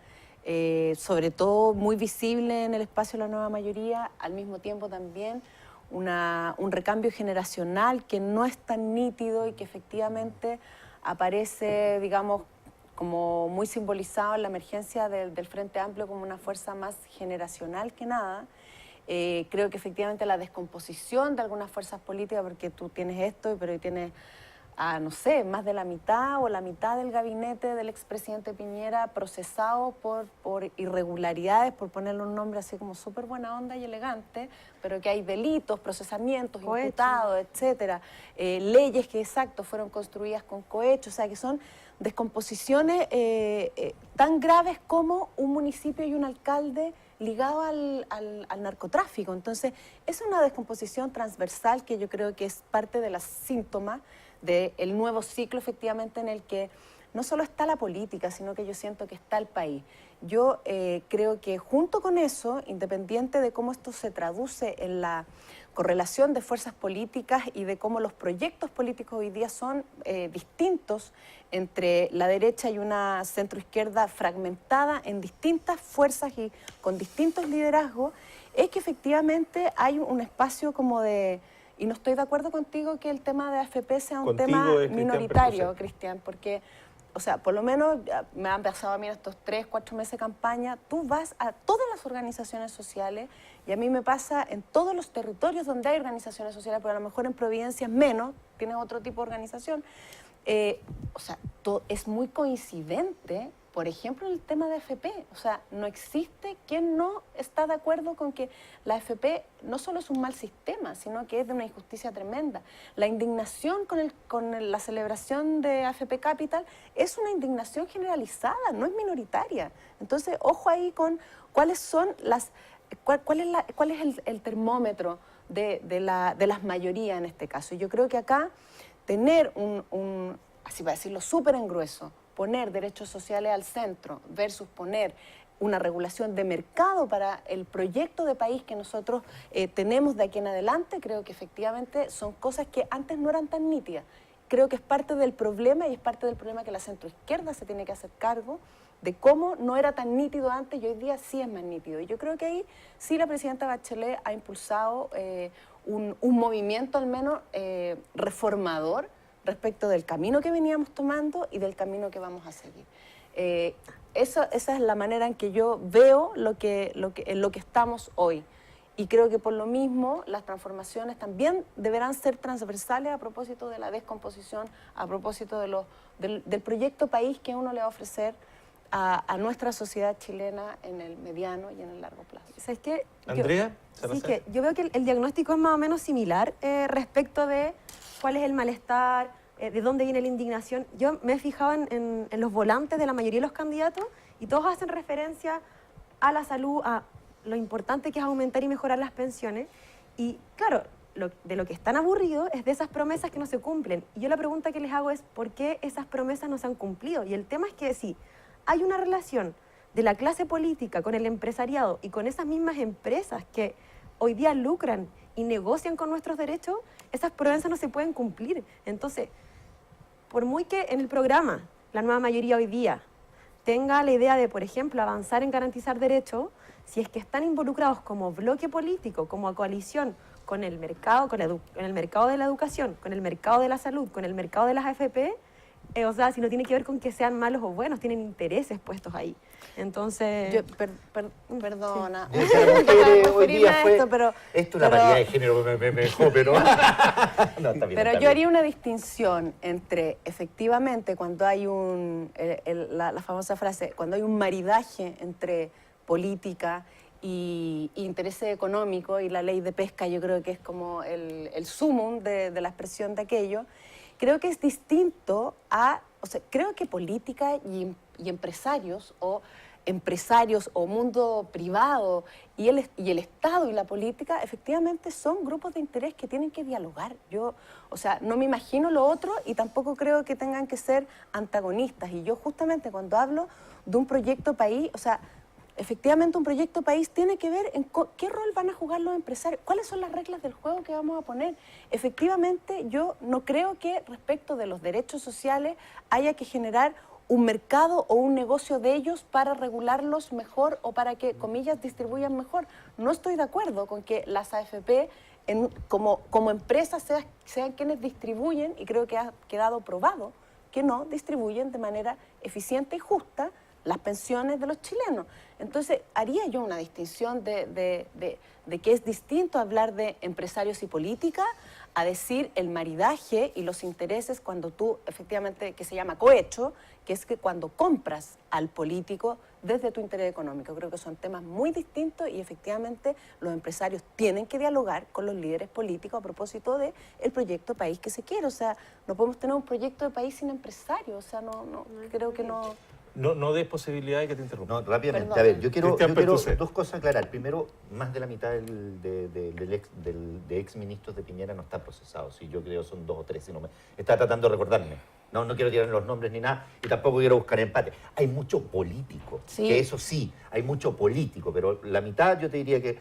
sobre todo muy visible en el espacio de la nueva mayoría, al mismo tiempo también un recambio generacional que no es tan nítido y que efectivamente aparece, digamos, como muy simbolizado en la emergencia del Frente Amplio como una fuerza más generacional que nada. Creo que efectivamente la descomposición de algunas fuerzas políticas, porque tú tienes esto, pero tienes, no sé, más de la mitad o la mitad del gabinete del expresidente Piñera procesado por irregularidades, por ponerle un nombre así como súper buena onda y elegante, pero que hay delitos, procesamientos, imputados, etcétera, leyes que, exacto, fueron construidas con cohecho, o sea, que son descomposiciones tan graves como un municipio y un alcalde ligado al narcotráfico. Entonces, es una descomposición transversal que yo creo que es parte de las síntomas del nuevo ciclo, efectivamente, en el que no solo está la política, sino que yo siento que está el país. Yo creo que junto con eso, independiente de cómo esto se traduce en la correlación de fuerzas políticas y de cómo los proyectos políticos hoy día son distintos entre la derecha y una centroizquierda fragmentada en distintas fuerzas y con distintos liderazgos, es que efectivamente hay un espacio como de... Y no estoy de acuerdo contigo que el tema de AFP sea un tema minoritario, Cristian, porque, o sea, por lo menos me han pasado a mí estos 3, 4 meses de campaña, tú vas a todas las organizaciones sociales y a mí me pasa en todos los territorios donde hay organizaciones sociales, pero a lo mejor en Providencia es menos, tienes otro tipo de organización. O sea, es muy coincidente, por ejemplo, el tema de AFP. O sea, no existe quien no está de acuerdo con que la AFP no solo es un mal sistema, sino que es de una injusticia tremenda. La indignación con la celebración de AFP Capital es una indignación generalizada, no es minoritaria. Entonces, ojo ahí con cuáles son cuál es el termómetro de las mayorías en este caso. Y yo creo que acá tener así para decirlo, súper en grueso, poner derechos sociales al centro versus poner una regulación de mercado para el proyecto de país que nosotros tenemos de aquí en adelante, creo que efectivamente son cosas que antes no eran tan nítidas. Creo que es parte del problema y es parte del problema que la centroizquierda se tiene que hacer cargo de cómo no era tan nítido antes y hoy día sí es más nítido. Y yo creo que ahí sí la presidenta Bachelet ha impulsado un movimiento al menos reformador respecto del camino que veníamos tomando y del camino que vamos a seguir. Esa es la manera en que yo veo en lo que estamos hoy. Y creo que por lo mismo las transformaciones también deberán ser transversales a propósito de la descomposición, a propósito del proyecto país que uno le va a ofrecer a nuestra sociedad chilena en el mediano y en el largo plazo. ¿Sabes qué? Andrea, sí, que yo veo que el diagnóstico es más o menos similar respecto de cuál es el malestar, de dónde viene la indignación. Yo me he fijado en los volantes de la mayoría de los candidatos y todos hacen referencia a la salud, a lo importante que es aumentar y mejorar las pensiones. Y claro, de lo que están aburridos es de esas promesas que no se cumplen. Y yo la pregunta que les hago es, ¿por qué esas promesas no se han cumplido? Y el tema es que si hay una relación de la clase política con el empresariado y con esas mismas empresas que hoy día lucran y negocian con nuestros derechos, esas promesas no se pueden cumplir. Entonces, por muy que en el programa la nueva mayoría hoy día tenga la idea de, por ejemplo, avanzar en garantizar derechos, si es que están involucrados como bloque político, como coalición, con el mercado, con el mercado de la educación, con el mercado de la salud, con el mercado de las AFP, o sea, si no tiene que ver con que sean malos o buenos, tienen intereses puestos ahí. Entonces... Perdona. Sí. Hoy día fue, esto es la variedad de género, me dejó, pero... No, está bien, pero está yo bien. haría una distinción entre, efectivamente, cuando hay la famosa frase, cuando hay un maridaje entre política y interés económico, y la ley de pesca yo creo que es como el sumum de la expresión de aquello. Creo que es distinto o sea, creo que política y empresarios o mundo privado y el Estado y la política efectivamente son grupos de interés que tienen que dialogar. Yo, o sea, no me imagino lo otro y tampoco creo que tengan que ser antagonistas. Y yo justamente cuando hablo de un proyecto país, o sea, efectivamente un proyecto país tiene que ver en qué rol van a jugar los empresarios, cuáles son las reglas del juego que vamos a poner. Efectivamente, yo no creo que respecto de los derechos sociales haya que generar un mercado o un negocio de ellos para regularlos mejor o para que, comillas, distribuyan mejor. No estoy de acuerdo con que las AFP como empresas sean quienes distribuyen, y creo que ha quedado probado que no distribuyen de manera eficiente y justa las pensiones de los chilenos. Entonces, haría yo una distinción de que es distinto hablar de empresarios y política a decir el maridaje y los intereses cuando tú, efectivamente, que se llama cohecho, que es que cuando compras al político desde tu interés económico. Creo que son temas muy distintos y efectivamente los empresarios tienen que dialogar con los líderes políticos a propósito del proyecto país que se quiere. O sea, no podemos tener un proyecto de país sin empresarios. O sea, no creo que no... No des posibilidad de que te interrumpa. No, rápidamente. Perdón. A ver, yo quiero Pertuce. dos cosas aclarar. Primero, más de la mitad de ex ministros de Piñera no está procesado. Si yo creo son 2 o 3. Si no está tratando de recordarme. No quiero tirar los nombres ni nada y tampoco quiero buscar empate. Hay mucho político, sí, que eso sí, hay mucho político, pero la mitad yo te diría que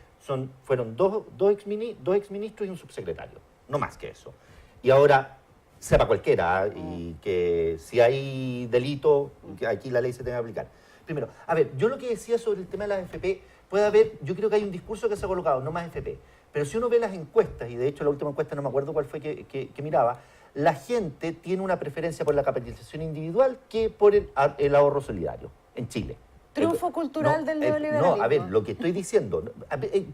fueron dos exministros y un subsecretario. No más que eso. Y ahora... sepa cualquiera, y que si hay delito, que aquí la ley se tenga que aplicar. Primero, a ver, yo lo que decía sobre el tema de las FP, puede haber, yo creo que hay un discurso que se ha colocado, no más FP, pero si uno ve las encuestas, y de hecho la última encuesta no me acuerdo cuál fue que miraba, la gente tiene una preferencia por la capitalización individual que por el ahorro solidario en Chile. Triunfo cultural del neoliberalismo. No, a ver, lo que estoy diciendo,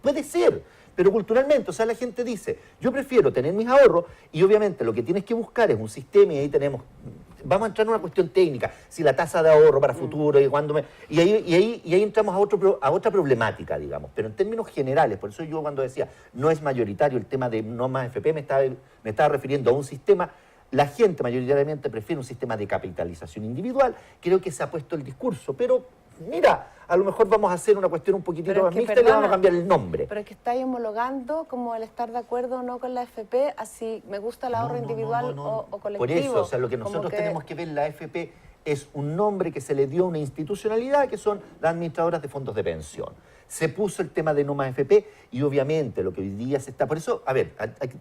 puede ser, pero culturalmente, o sea, la gente dice, yo prefiero tener mis ahorros y obviamente lo que tienes que buscar es un sistema y ahí tenemos, vamos a entrar en una cuestión técnica, si la tasa de ahorro para futuro y cuándo y ahí entramos a otra problemática, digamos, pero en términos generales, por eso yo cuando decía, no es mayoritario el tema de no más FP, me estaba refiriendo a un sistema. La gente mayoritariamente prefiere un sistema de capitalización individual, creo que se ha puesto el discurso, pero mira, a lo mejor vamos a hacer una cuestión un poquitito más mixta y le vamos a cambiar el nombre. Pero es que estáis homologando como el estar de acuerdo o no con la FP, así me gusta el ahorro individual o colectivo. Por eso, o sea, lo que nosotros tenemos que ver, la AFP es un nombre que se le dio a una institucionalidad que son las administradoras de fondos de pensión. Se puso el tema de no más FP y obviamente lo que hoy día se está... Por eso, a ver,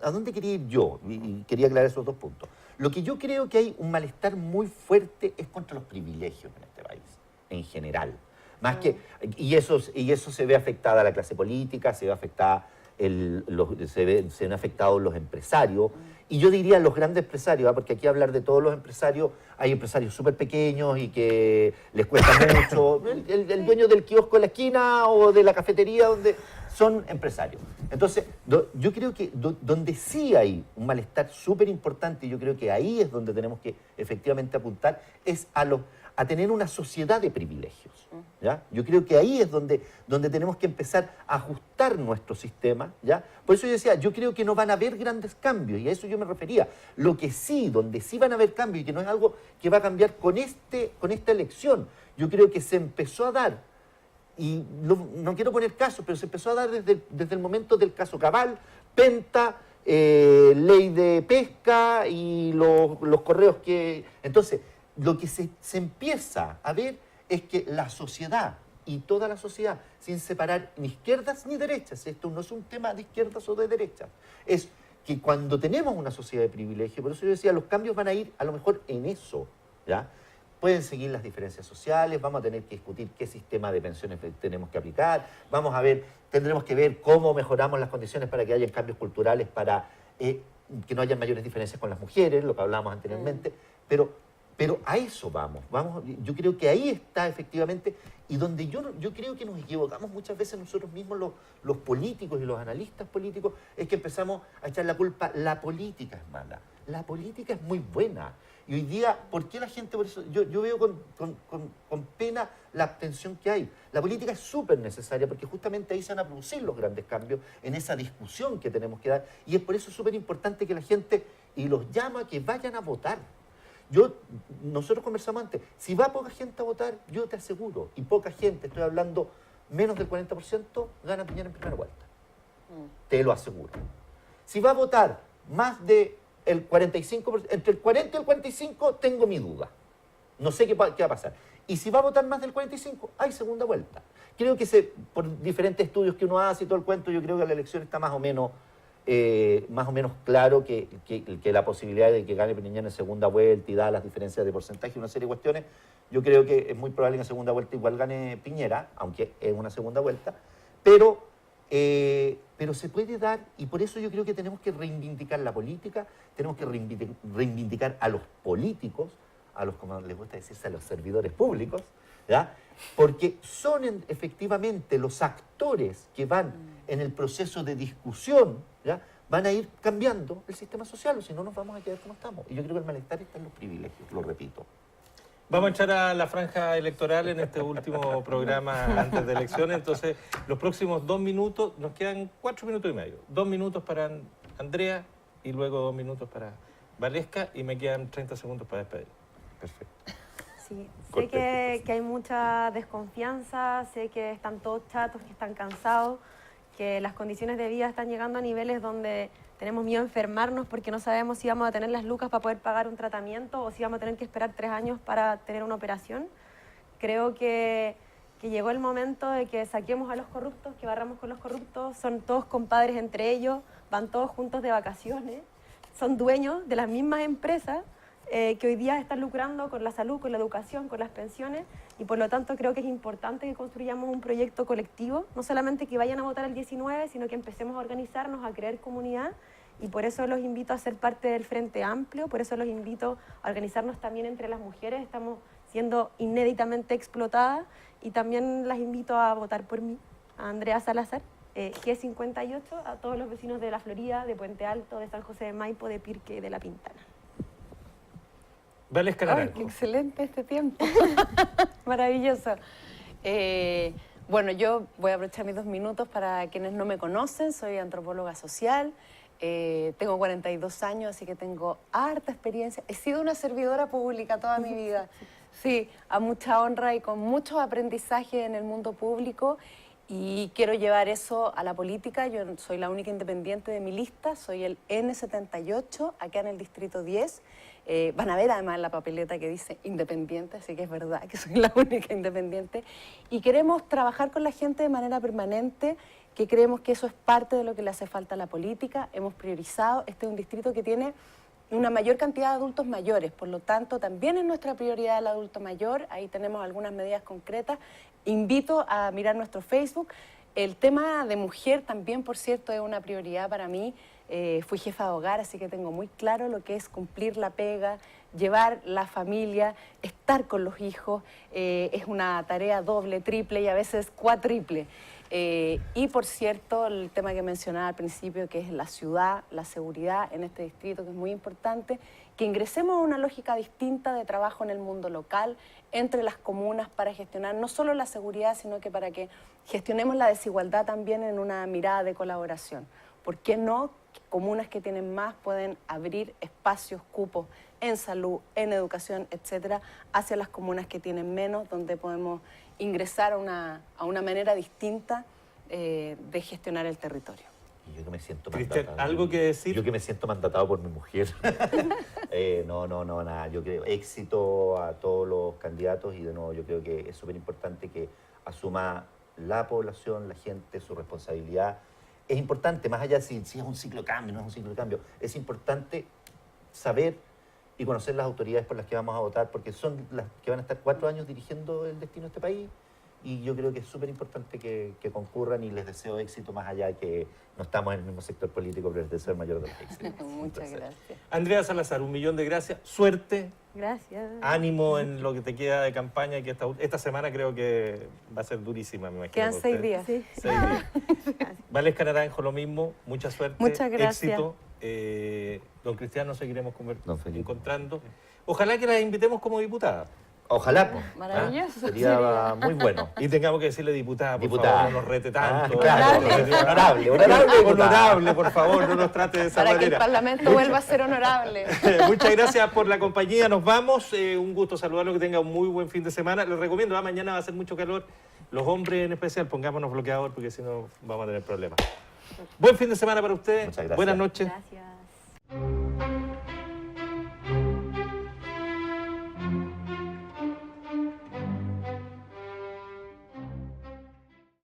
¿a dónde quería ir yo? Y quería aclarar esos 2 puntos. Lo que yo creo que hay un malestar muy fuerte es contra los privilegios en este país, en general. Más que, y eso se ve afectada a la clase política, se ve afectada se ven afectados los empresarios, y yo diría los grandes empresarios, porque aquí hablar de todos los empresarios, hay empresarios súper pequeños y que les cuesta mucho, el dueño del kiosco en la esquina o de la cafetería, donde son empresarios. Entonces, yo creo que donde sí hay un malestar súper importante, y yo creo que ahí es donde tenemos que efectivamente apuntar, es a tener una sociedad de privilegios. ¿Ya? Yo creo que ahí es donde tenemos que empezar a ajustar nuestro sistema. ¿Ya? Por eso yo decía, yo creo que no van a haber grandes cambios, y a eso yo me refería. Lo que sí, donde sí van a haber cambios, y que no es algo que va a cambiar con esta elección, yo creo que se empezó a dar, y no quiero poner casos, pero se empezó a dar desde el momento del caso Cabal, Penta, ley de pesca y los correos que... Entonces, lo que se empieza a ver es que la sociedad y toda la sociedad, sin separar ni izquierdas ni derechas, esto no es un tema de izquierdas o de derechas, es que cuando tenemos una sociedad de privilegio, por eso yo decía, los cambios van a ir a lo mejor en eso, ¿ya? Pueden seguir las diferencias sociales, vamos a tener que discutir qué sistema de pensiones tenemos que aplicar, vamos a ver, tendremos que ver cómo mejoramos las condiciones para que haya cambios culturales, para que no haya mayores diferencias con las mujeres, lo que hablábamos anteriormente, pero a eso vamos, yo creo que ahí está efectivamente, y donde yo creo que nos equivocamos muchas veces nosotros mismos, los políticos y los analistas políticos, es que empezamos a echar la culpa, la política es mala, la política es muy buena. Y hoy día, ¿por qué la gente, por eso yo veo con pena la abstención que hay? La política es súper necesaria porque justamente ahí se van a producir los grandes cambios en esa discusión que tenemos que dar. Y es por eso súper importante que la gente, y los llamo a que vayan a votar. Nosotros conversamos antes, si va poca gente a votar, yo te aseguro, y poca gente, estoy hablando menos del 40%, gana Piñera en primera vuelta. Te lo aseguro. Si va a votar más de el 45%, entre el 40 y el 45 tengo mi duda. No sé qué va a pasar. Y si va a votar más del 45, hay segunda vuelta. Creo que por diferentes estudios que uno hace y todo el cuento, yo creo que la elección está más o menos claro que la posibilidad de que gane Piñera en segunda vuelta y dadas las diferencias de porcentaje y una serie de cuestiones, yo creo que es muy probable que en segunda vuelta igual gane Piñera, aunque es una segunda vuelta, pero se puede dar, y por eso yo creo que tenemos que reivindicar la política, tenemos que reivindicar a los políticos, a los, como les gusta decirse, a los servidores públicos, ¿ya? Porque son efectivamente los actores que van en el proceso de discusión, ¿ya? Van a ir cambiando el sistema social, o si no nos vamos a quedar como estamos. Y yo creo que el malestar está en los privilegios, lo repito. Vamos a echar a la franja electoral en este último programa antes de elecciones, entonces los próximos 2 minutos, nos quedan 4 minutos y medio. 2 minutos para Andrea y luego 2 minutos para Valesca y me quedan 30 segundos para despedir. Perfecto. Sí, sé que hay mucha desconfianza, sé que están todos chatos, que están cansados, que las condiciones de vida están llegando a niveles donde tenemos miedo a enfermarnos porque no sabemos si vamos a tener las lucas para poder pagar un tratamiento o si vamos a tener que esperar 3 años para tener una operación. Creo que llegó el momento de que saquemos a los corruptos, que barramos con los corruptos, son todos compadres entre ellos, van todos juntos de vacaciones, son dueños de las mismas empresas que hoy día están lucrando con la salud, con la educación, con las pensiones, y por lo tanto creo que es importante que construyamos un proyecto colectivo, no solamente que vayan a votar el 19, sino que empecemos a organizarnos, a crear comunidad, y por eso los invito a ser parte del Frente Amplio, por eso los invito a organizarnos también entre las mujeres, estamos siendo inéditamente explotadas, y también las invito a votar por mí, a Andrea Salazar, G58, a todos los vecinos de La Florida, de Puente Alto, de San José de Maipo, de Pirque y de La Pintana. Valesca Naranjo. ¡Ay, qué excelente este tiempo! Maravilloso. Bueno, yo voy a aprovechar mis 2 minutos para quienes no me conocen. Soy antropóloga social, tengo 42 años, así que tengo harta experiencia. He sido una servidora pública toda mi vida. Sí, a mucha honra y con mucho aprendizaje en el mundo público. Y quiero llevar eso a la política. Yo soy la única independiente de mi lista, soy el N78, acá en el Distrito 10. Van a ver además en la papeleta que dice independiente, así que es verdad que soy la única independiente. Y queremos trabajar con la gente de manera permanente, que creemos que eso es parte de lo que le hace falta a la política. Hemos priorizado, este es un distrito que tiene una mayor cantidad de adultos mayores, por lo tanto también es nuestra prioridad el adulto mayor, ahí tenemos algunas medidas concretas. Invito a mirar nuestro Facebook. El tema de mujer también, por cierto, es una prioridad para mí. Fui jefa de hogar, así que tengo muy claro lo que es cumplir la pega, llevar la familia, estar con los hijos. Es una tarea doble, triple y a veces cuatriple. Y por cierto, el tema que mencionaba al principio, que es la ciudad, la seguridad en este distrito, que es muy importante, que ingresemos a una lógica distinta de trabajo en el mundo local, entre las comunas, para gestionar no solo la seguridad, sino que para que gestionemos la desigualdad también en una mirada de colaboración. ¿Por qué no? Comunas que tienen más pueden abrir espacios, cupos en salud, en educación, etcétera, hacia las comunas que tienen menos, donde podemos ingresar a una manera distinta de gestionar el territorio. Y yo que me siento Cristian, mandatado. ¿algo que decir? Yo que me siento mandatado por mi mujer. No, nada. Yo creo éxito a todos los candidatos y de nuevo yo creo que es súper importante que asuma la población, la gente, su responsabilidad. Es importante, más allá de si es un ciclo de cambio, no es un ciclo de cambio, es importante saber y conocer las autoridades por las que vamos a votar, porque son las que van a estar 4 años dirigiendo el destino de este país. Y yo creo que es súper importante que concurran y les deseo éxito, más allá de que no estamos en el mismo sector político, pero les deseo el mayor de los éxitos. Muchas gracias. Andrea Salazar, 1.000.000 de gracias. Suerte, Gracias. ánimo en lo que te queda de campaña, que esta semana creo que va a ser durísima, me imagino. Quedan para 6 usted. días. Sí. 6 días. Valesca Naranjo, lo mismo. Mucha suerte. Muchas gracias. Éxito. Don Cristiano, seguiremos Don Felipe. encontrando. Ojalá que la invitemos como diputada. Ojalá, pues. Maravilloso. Sería muy bueno. Y tengamos que decirle diputada, por Diputada. favor, no nos rete tanto. Claro, honorable, Honorable, por favor, no nos trate de esa Para que el manera. Parlamento vuelva a ser honorable. Muchas gracias por la compañía, nos vamos. Un gusto saludarlo, que tenga un muy buen fin de semana. Les recomiendo, mañana va a ser mucho calor. Los hombres en especial, pongámonos bloqueador porque si no vamos a tener problemas. Buen fin de semana para ustedes. Muchas gracias. Buenas noches. Gracias.